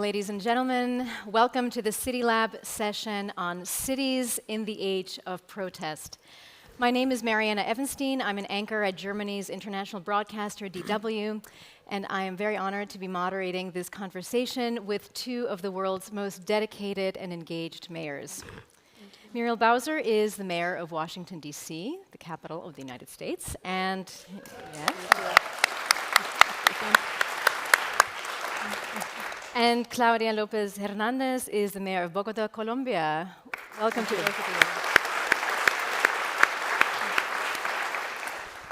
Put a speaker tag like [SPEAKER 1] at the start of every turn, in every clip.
[SPEAKER 1] Ladies and gentlemen, welcome to the CityLab session on cities in the age of protest. My name is Marianna Evenstein. I'm an anchor at Germany's international broadcaster, DW, and I am very honored to be moderating this conversation with two of the world's most dedicated and engaged mayors. Muriel Bowser is the mayor of Washington, D.C., the capital of the United States, and And Claudia López Hernández is the mayor of Bogotá, Colombia. Welcome to both of you.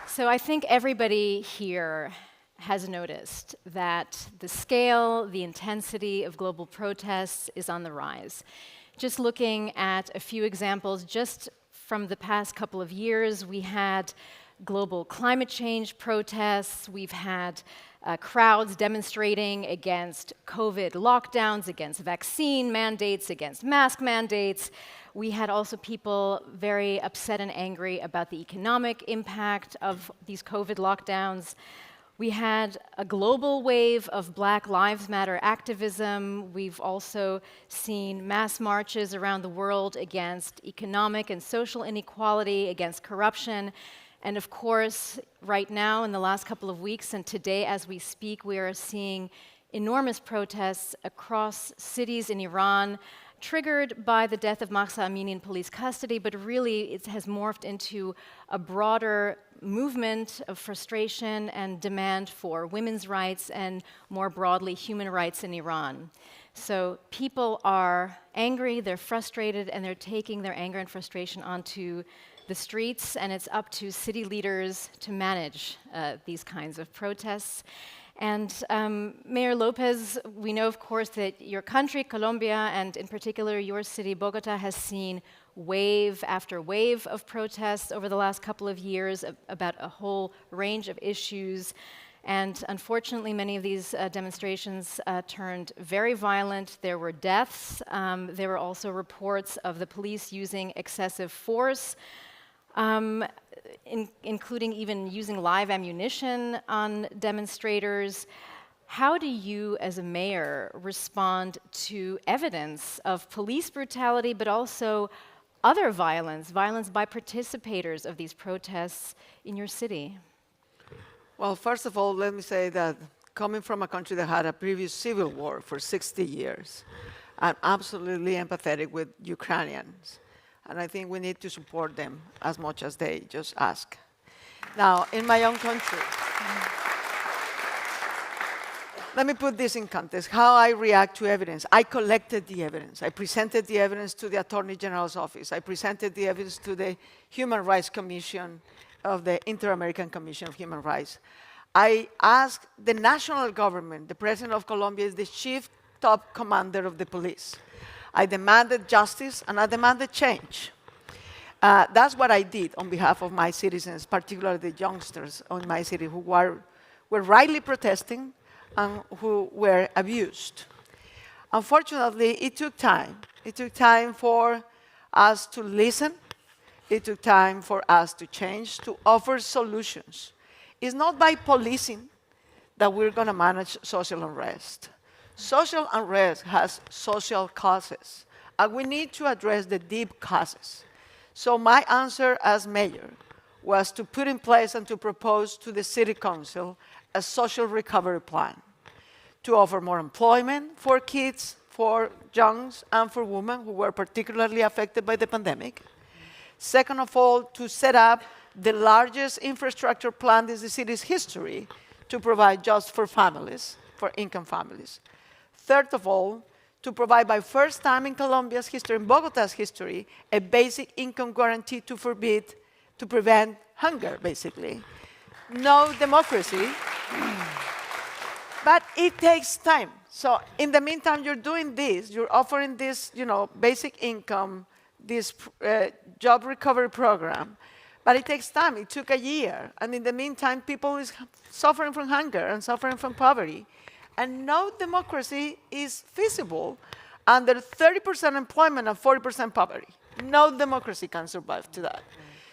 [SPEAKER 1] So I think everybody here has noticed that the scale, the intensity of global protests is on the rise. Just looking at a few examples, just from the past couple of years, we had global climate change protests, we've had crowds demonstrating against COVID lockdowns, against vaccine mandates, against mask mandates. We had also people very upset and angry about the economic impact of these COVID lockdowns. We had a global wave of Black Lives Matter activism. We've also seen mass marches around the world against economic and social inequality, against corruption. And of course, right now, in the last couple of weeks, and today as we speak, we are seeing enormous protests across cities in Iran, triggered by the death of Mahsa Amini in police custody, but really it has morphed into a broader movement of frustration and demand for women's rights and, more broadly, human rights in Iran. So people are angry, they're frustrated, and they're taking their anger and frustration onto the streets, and it's up to city leaders to manage these kinds of protests. And Mayor Lopez, we know, of course, that your country, Colombia, and in particular your city, Bogotá, has seen wave after wave of protests over the last couple of years about a whole range of issues. And unfortunately, many of these demonstrations turned very violent. There were deaths. There were also reports of the police using excessive force, including even using live ammunition on demonstrators. How do you, as a mayor, respond to evidence of police brutality, but also other violence by participators of these protests in your city?
[SPEAKER 2] Well, first of all, let me say that coming from a country that had a previous civil war for 60 years, I'm absolutely empathetic with Ukrainians. And I think we need to support them as much as they just ask. Now, in my own country, let me put this in context, how I react to evidence. I collected the evidence. I presented the evidence to the Attorney General's office. I presented the evidence to the Human Rights Commission of the Inter-American Commission of Human Rights. I asked the national government, the President of Colombia is the chief top commander of the police. I demanded justice, and I demanded change. That's what I did on behalf of my citizens, particularly the youngsters in my city who were rightly protesting and who were abused. Unfortunately, it took time. It took time for us to listen. It took time for us to change, to offer solutions. It's not by policing that we're going to manage social unrest. Social unrest has social causes, and we need to address the deep causes. So my answer as mayor was to put in place and to propose to the city council a social recovery plan to offer more employment for kids, for youngs, and for women who were particularly affected by the pandemic. Second of all, to set up the largest infrastructure plan in the city's history to provide jobs for families, for income families. Third of all, to provide by first time in Colombia's history, in Bogotá's history, a basic income guarantee to prevent hunger, basically. No democracy, but it takes time. So in the meantime, you're doing this, you're offering this, basic income, this job recovery program, but it takes time. It took a year. And in the meantime, people is suffering from hunger and suffering from poverty. And no democracy is feasible under 30% employment and 40% poverty. No democracy can survive to that.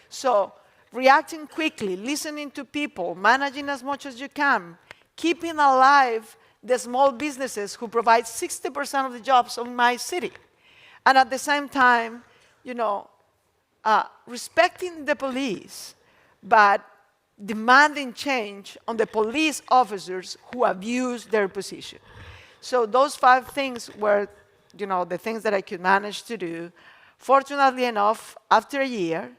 [SPEAKER 2] So reacting quickly, listening to people, managing as much as you can, keeping alive the small businesses who provide 60% of the jobs in my city. And at the same time, respecting the police, but demanding change on the police officers who abuse their position. So those 5 things were, the things that I could manage to do. Fortunately enough, after a year,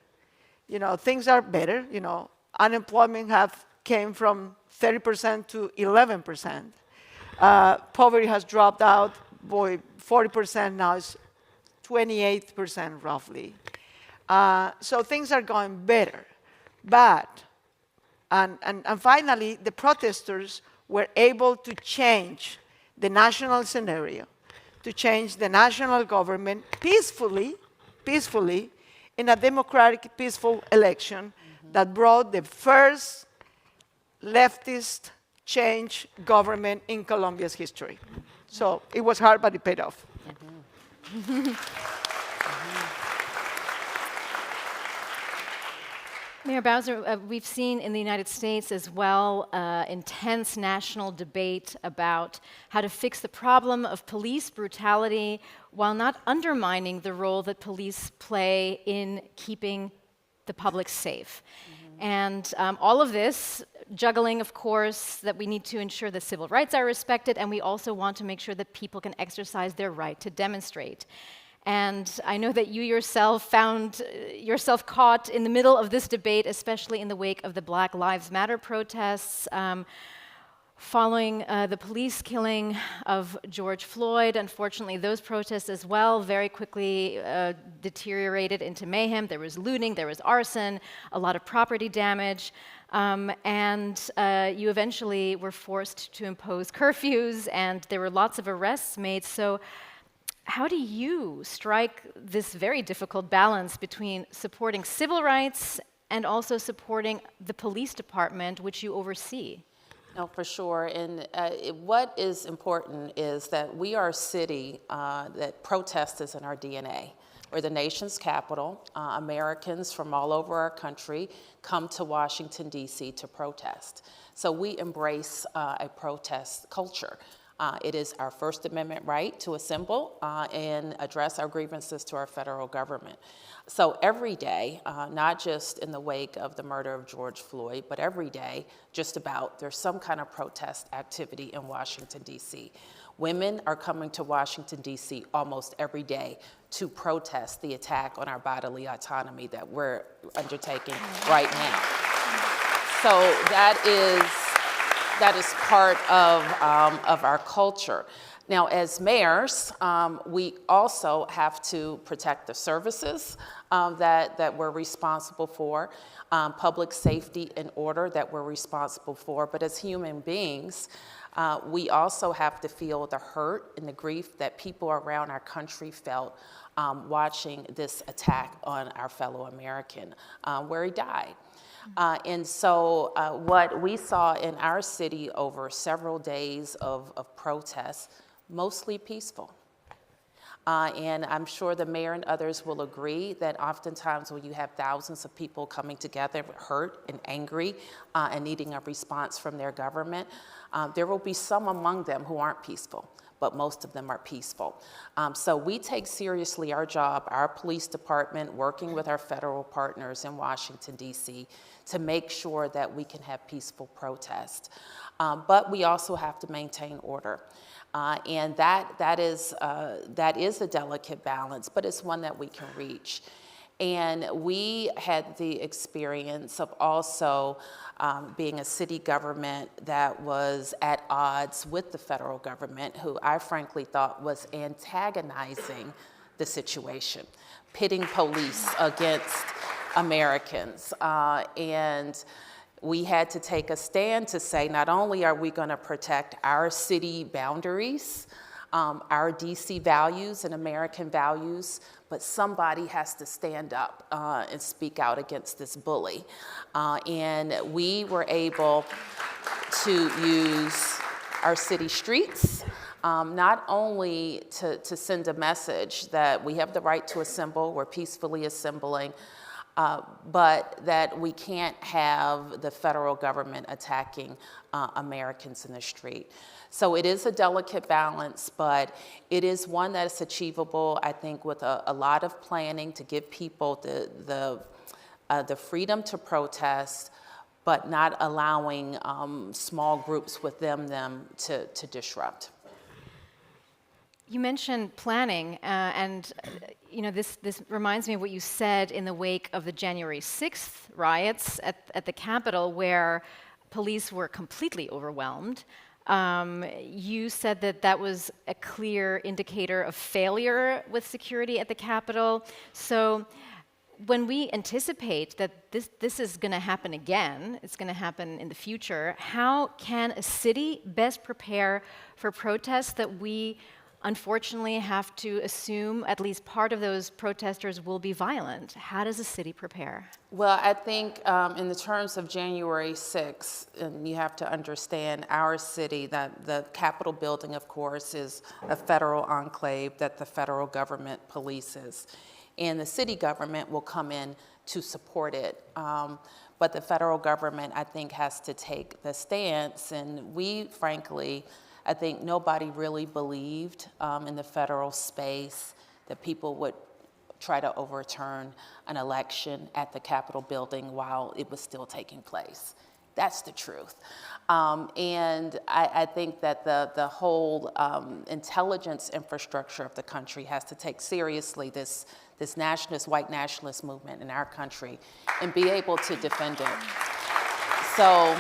[SPEAKER 2] things are better. Unemployment came from 30% to 11%. Poverty has dropped out, 40%, now it's 28% roughly. So things are going better. But, and finally, the protesters were able to change the national scenario, to change the national government peacefully, in a democratic, peaceful election that brought the first leftist change government in Colombia's history. So it was hard, but it paid off.
[SPEAKER 1] Mayor Bowser, we've seen in the United States as well intense national debate about how to fix the problem of police brutality while not undermining the role that police play in keeping the public safe. And all of this, juggling, of course, that we need to ensure that civil rights are respected, and we also want to make sure that people can exercise their right to demonstrate. And I know that you yourself found yourself caught in the middle of this debate, especially in the wake of the Black Lives Matter protests, following the police killing of George Floyd. Unfortunately, those protests as well very quickly deteriorated into mayhem. There was looting, there was arson, a lot of property damage. And you eventually were forced to impose curfews, and there were lots of arrests made. So how do you strike this very difficult balance between supporting civil rights and also supporting the police department, which you oversee?
[SPEAKER 3] No, for sure. And what is important is that we are a city that protest is in our DNA. We're the nation's capital. Americans from all over our country come to Washington, D.C. to protest. So we embrace a protest culture. It is our First Amendment right to assemble and address our grievances to our federal government. So every day, not just in the wake of the murder of George Floyd, but every day, just about, there's some kind of protest activity in Washington, D.C. Women are coming to Washington, D.C. almost every day to protest the attack on our bodily autonomy that we're undertaking right now. So that is part of our culture. Now, as mayors, we also have to protect the services that we're responsible for, public safety and order that we're responsible for. But as human beings, we also have to feel the hurt and the grief that people around our country felt watching this attack on our fellow American, where he died. And so what we saw in our city over several days of protests, mostly peaceful. And I'm sure the mayor and others will agree that oftentimes when you have thousands of people coming together hurt and angry and needing a response from their government, there will be some among them who aren't peaceful, but most of them are peaceful. So we take seriously our job, our police department, working with our federal partners in Washington, D.C., to make sure that we can have peaceful protest. But we also have to maintain order. And that is a delicate balance, but it's one that we can reach. And we had the experience of also being a city government that was at odds with the federal government, who I frankly thought was antagonizing the situation, pitting police against Americans. And we had to take a stand to say, not only are we going to protect our city boundaries our DC values and American values, but somebody has to stand up and speak out against this bully. And we were able to use our city streets, not only to send a message that we have the right to assemble, we're peacefully assembling, but that we can't have the federal government attacking Americans in the street. So it is a delicate balance, but it is one that is achievable, I think, with a lot of planning to give people the freedom to protest, but not allowing small groups within them to disrupt.
[SPEAKER 1] You mentioned planning, and this reminds me of what you said in the wake of the January 6th riots at the Capitol, where police were completely overwhelmed. You said that was a clear indicator of failure with security at the Capitol. So when we anticipate that this is going to happen again, it's going to happen in the future, how can a city best prepare for protests that we unfortunately have to assume at least part of those protesters will be violent? How does a city prepare?
[SPEAKER 3] Well, I think in the terms of January 6th, and you have to understand our city, that the Capitol building, of course, is a federal enclave that the federal government polices. And the city government will come in to support it. But the federal government, I think, has to take the stance. And we, frankly, I think nobody really believed in the federal space that people would try to overturn an election at the Capitol building while it was still taking place. That's the truth. And I think that the whole intelligence infrastructure of the country has to take seriously this nationalist, white nationalist movement in our country and be able to defend it. So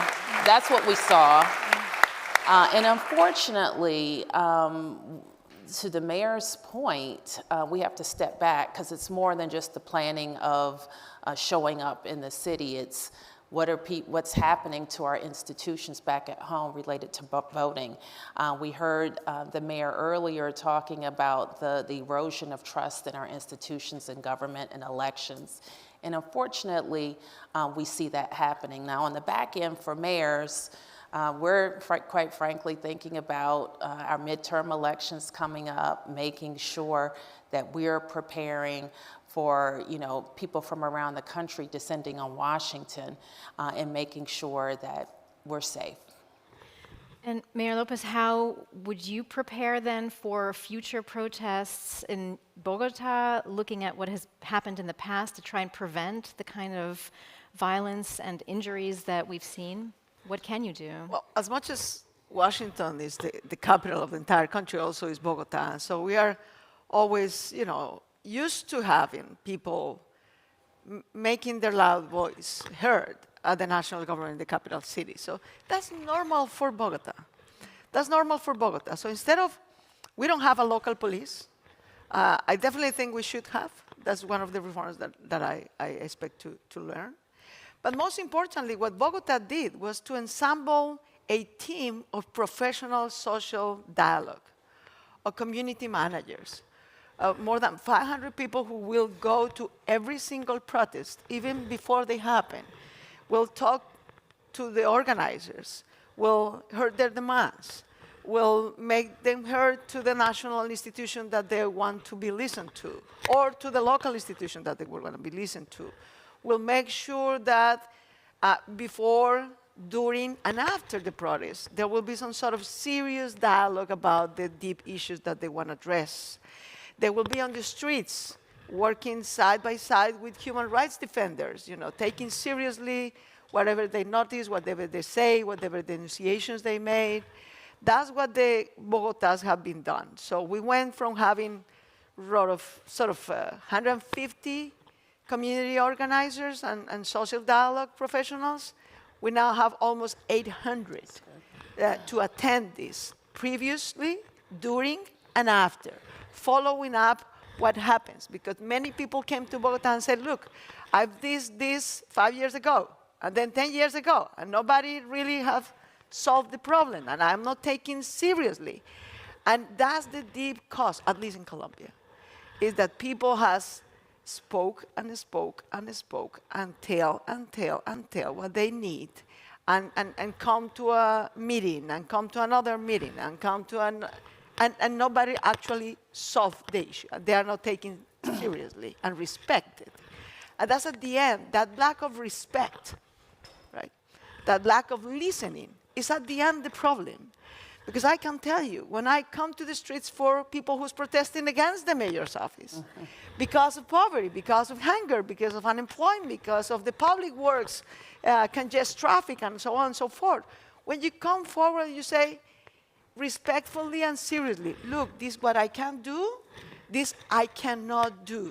[SPEAKER 3] that's what we saw. And unfortunately, to the mayor's point, we have to step back because it's more than just the planning of showing up in the city. It's what's happening to our institutions back at home related to voting. We heard the mayor earlier talking about the erosion of trust in our institutions and government and elections. And unfortunately, we see that happening. Now, on the back end for mayors, we're quite frankly thinking about our midterm elections coming up, making sure that we're preparing for people from around the country descending on Washington and making sure that we're safe.
[SPEAKER 1] And Mayor Lopez, how would you prepare then for future protests in Bogotá, looking at what has happened in the past to try and prevent the kind of violence and injuries that we've seen? What can you do? Well,
[SPEAKER 2] as much as Washington is the capital of the entire country, also is Bogotá. So we are always, used to having people making their loud voice heard at the national government in the capital city. So that's normal for Bogotá. That's normal for Bogotá. So instead of, we don't have a local police. I definitely think we should have. That's one of the reforms that I expect to learn. But most importantly, what Bogotá did was to ensemble a team of professional social dialogue, of community managers, more than 500 people who will go to every single protest, even before they happen, will talk to the organizers, will hear their demands, will make them heard to the national institution that they want to be listened to, or to the local institution that they want to be listened to. Will make sure that before, during, and after the protest, there will be some sort of serious dialogue about the deep issues that they want to address. They will be on the streets, working side by side with human rights defenders, taking seriously whatever they notice, whatever they say, whatever denunciations they made. That's what the Bogotás have been done. So we went from having sort of 150 community organizers and social dialogue professionals. We now have almost 800 to attend this, previously, during, and after, following up what happens. Because many people came to Bogotá and said, look, I've did this 5 years ago, and then 10 years ago, and nobody really have solved the problem, and I'm not taking seriously. And that's the deep cause, at least in Colombia, is that people has spoke and spoke and spoke and tell what they need, and come to a meeting and come to another meeting and come to and nobody actually solved the issue. They are not taken seriously and respected. And that's at the end, that lack of respect, right? That lack of listening is at the end the problem. Because I can tell you, when I come to the streets for people who's protesting against the mayor's office, because of poverty, because of hunger, because of unemployment, because of the public works, congest traffic, and so on and so forth, when you come forward, you say, respectfully and seriously, look, this is what I can do, this I cannot do.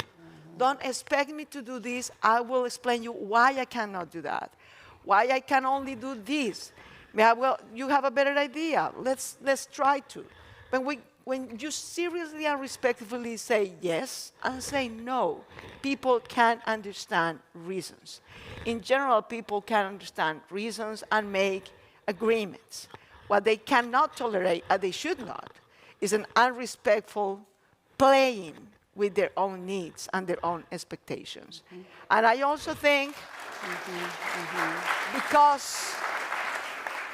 [SPEAKER 2] Don't expect me to do this. I will explain you why I cannot do that, why I can only do this. Well, you have a better idea. Let's try to. But when you seriously and respectfully say yes and say no, people can understand reasons. In general, people can understand reasons and make agreements. What they cannot tolerate, and they should not, is an unrespectful playing with their own needs and their own expectations. And I also think, because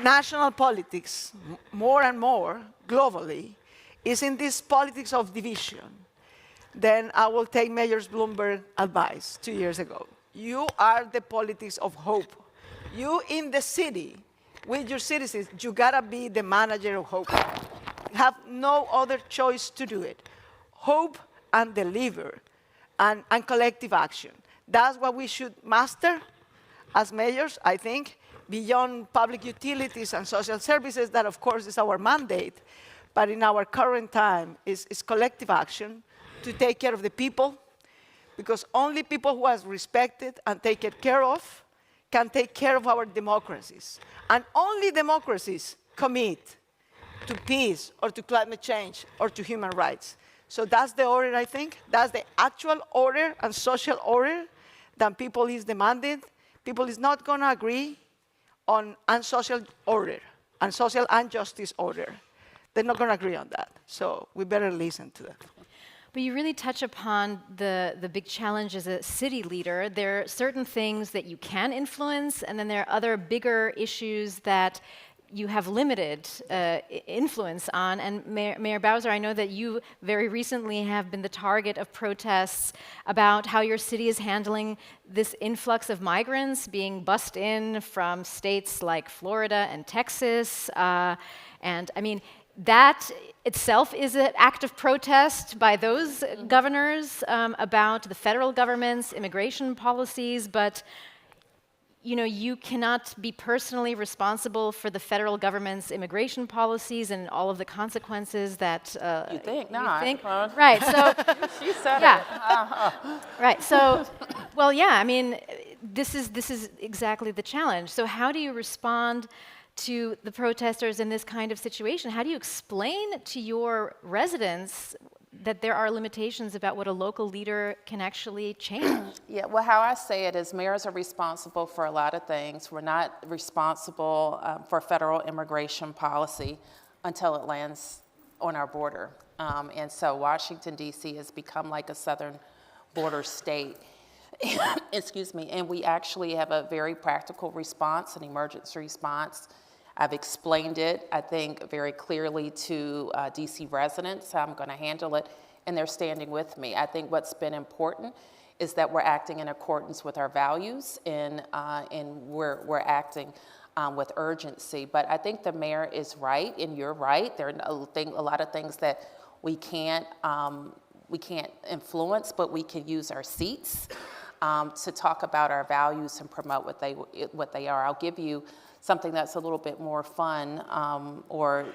[SPEAKER 2] national politics, more and more globally, is in this politics of division, then I will take Mayor Bloomberg's advice 2 years ago. You are the politics of hope. You in the city, with your citizens, you gotta be the manager of hope. You have no other choice to do it. Hope and deliver and collective action. That's what we should master as mayors, I think, beyond public utilities and social services, that of course is our mandate, but in our current time is collective action to take care of the people, because only people who are respected and taken care of can take care of our democracies. And only democracies commit to peace or to climate change or to human rights. So that's the order, I think. That's the actual order and social order that people is demanding. People is not going to agree on unsocial order and social injustice order. They're not going to agree on that. So we better listen to that.
[SPEAKER 1] But you really touch upon the big challenge as a city leader. There are certain things that you can influence, and then there are other bigger issues that you have limited influence on. And Mayor Bowser, I know that you very recently have been the target of protests about how your city is handling this influx of migrants being bussed in from states like Florida and Texas. And I mean, that itself is an act of protest by those governors about the federal government's immigration policies, but you know, you cannot be personally responsible for the federal government's immigration policies and all of the consequences that
[SPEAKER 3] you think not.
[SPEAKER 1] Right, so
[SPEAKER 3] she said
[SPEAKER 1] yeah.
[SPEAKER 3] it.
[SPEAKER 1] Right, so well, yeah, I mean, this is exactly the challenge. So how do you respond to the protesters in this kind of situation? How do you explain to your residents that there are limitations about what a local leader can actually change?
[SPEAKER 3] Yeah, well, how I say it is mayors are responsible for a lot of things. We're not responsible for federal immigration policy until it lands on our border. And so Washington, D.C. has become like a southern border state. Excuse me, and we actually have a very practical response, an emergency response. I've explained it, I think, very clearly to DC residents how I'm going to handle it, and they're standing with me. I think what's been important is that we're acting in accordance with our values, and we're acting with urgency. But I think the mayor is right, and you're right. There are a lot of things that we can't influence, but we can use our seats to talk about our values and promote what they are. I'll give you something that's a little bit more fun or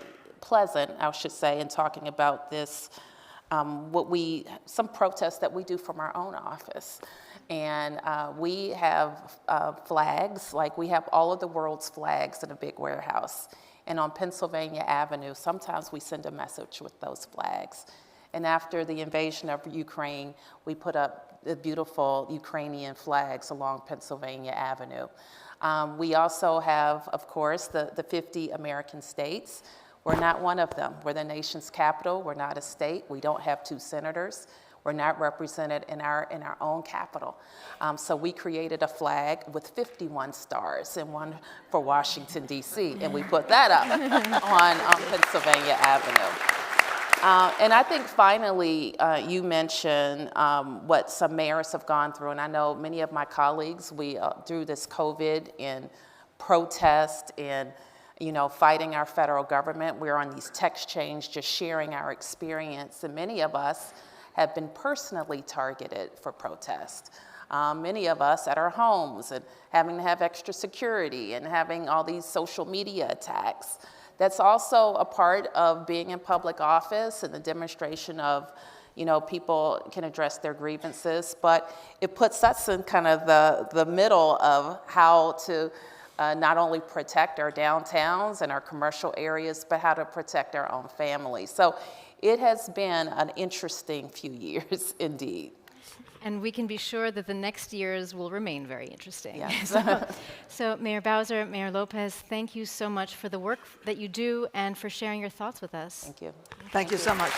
[SPEAKER 3] pleasant, I should say, in talking about this, some protests that we do from our own office. And we have flags, like we have all of the world's flags in a big warehouse. And on Pennsylvania Avenue, sometimes we send a message with those flags. And after the invasion of Ukraine, we put up the beautiful Ukrainian flags along Pennsylvania Avenue. We also have, of course, the 50 American states. We're not one of them. We're the nation's capital. We're not a state. We don't have 2 senators. We're not represented in our own capital. So we created a flag with 51 stars and one for Washington, D.C., and we put that up on Pennsylvania Avenue. And I think finally, you mentioned what some mayors have gone through, and I know many of my colleagues, we, through this COVID and protest and fighting our federal government, we're on these text chains just sharing our experience, and many of us have been personally targeted for protest. Many of us at our homes and having to have extra security and having all these social media attacks. That's also a part of being in public office and the demonstration of, people can address their grievances, but it puts us in kind of the middle of how to not only protect our downtowns and our commercial areas, but how to protect our own families. So it has been an interesting few years indeed.
[SPEAKER 1] And we can be sure that the next years will remain very interesting.
[SPEAKER 3] Yes.
[SPEAKER 1] So Mayor Bowser, Mayor Lopez, thank you so much for the work that you do and for sharing your thoughts with us.
[SPEAKER 3] Thank you.
[SPEAKER 2] Thank you so much.